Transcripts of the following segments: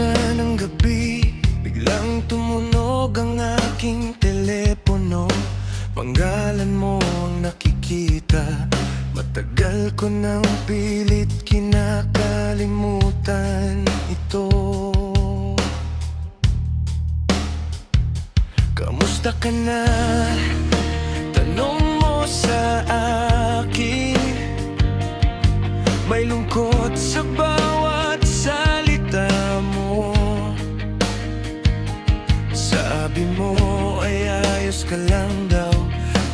na ng gabi, biglang tumunog ang aking telepono. Pangalan mo ang nakikita, matagal ko nang pilit kinakalimutan ito. Kamusta ka na? Tanong mo sa akin. May lungkot sa bawat salita mo. Sabi mo ay ayos ka lang daw,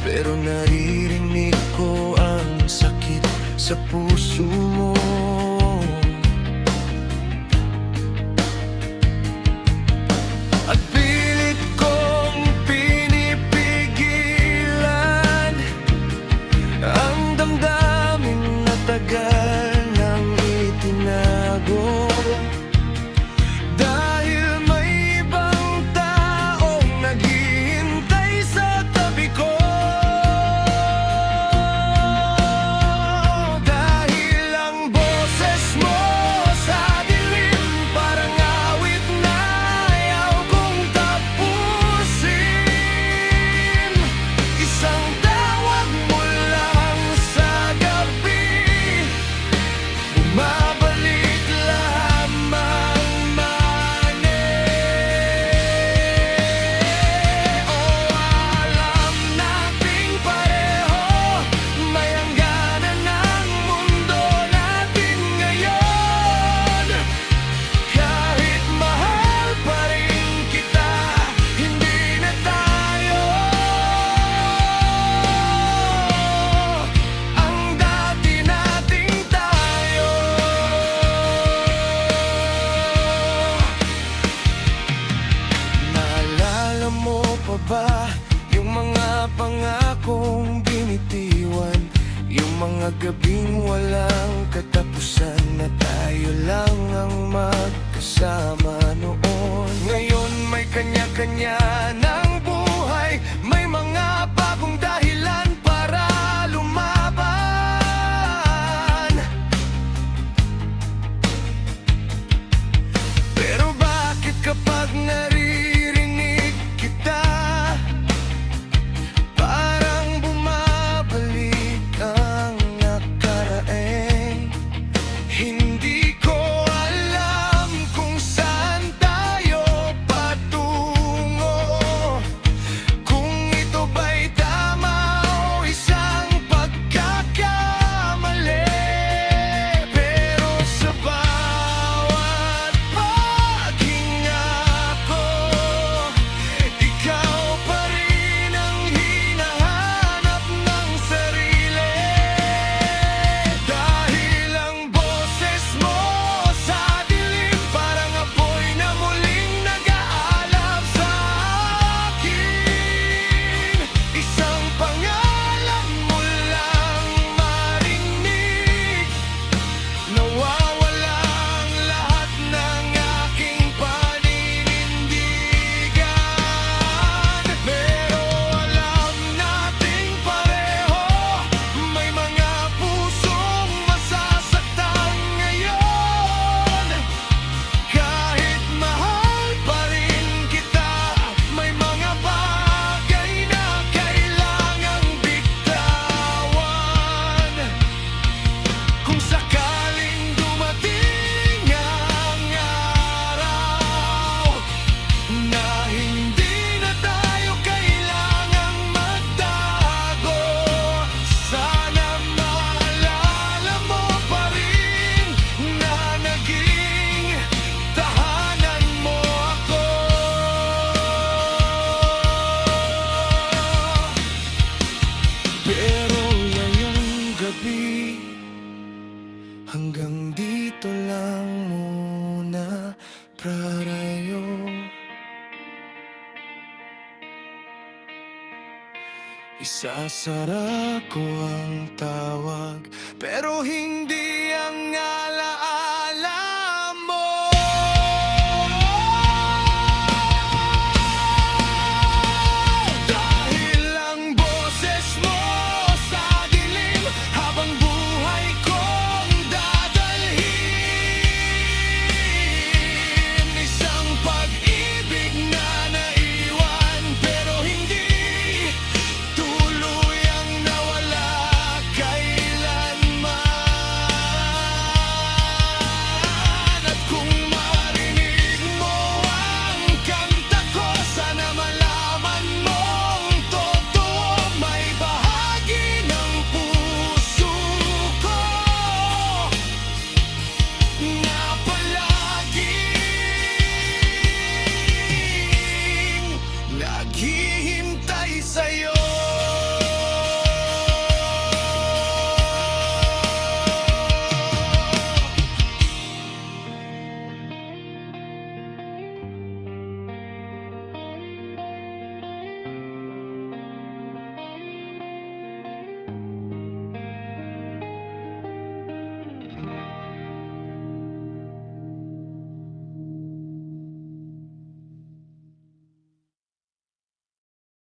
pero naririnig ko ang sakit sa puso mo. At pilit kong pinipigilan ang damdamin na tagal nang itinago. Dahil may ibang taong naghihintay sa tabi ko. Dahil ang boses mo sa dilim parang awit na ayaw kong tapusin. Isang tawag mo lang sa gabi, bumabalik lamang mani. O alam nating pareho, may hangganan ng mundo natin ngayon. Kahit mahal pa rin kita, hindi na tayo ang dati nating tayo. Naalala mo pa ba yung mga pangakong binitiwan? Yung mga gabing walang katapusan na tayo lang ang magkasama noon. Ngayon may kanya-kanya ng buhay, may mga bagong dahilan para lumaban. Pero bakit kapag naririnig kita, parang bumabalik ang nakaraang? Hindi ko alam kung saan tayo patungo, kung ito ba'y tama o isang pagkakamali. Pero sa bawat paghinga ko, ikaw pa rin ang hinahanap ng sarili. Dahil ang boses mo sa dilim parang apoy na muling nag-aalab sa akin. Isang pangalan mo lang marinig, nawawala ang lahat ng aking paninindigan. Pero alam nating pareho, may mga pusong masasaktan ngayon. Kahit mahal pa rin kita, may mga bagay na kailangang bitawan. Kung sakaling dumating ang araw na hindi na tayo kailangang magtago, sana maalala mo pa rin na naging tahanan mo ako. Pero ngayong gabi, hanggang dito lang muna, prarayo. Isasara ko ang tawag, pero hindi ang alaala.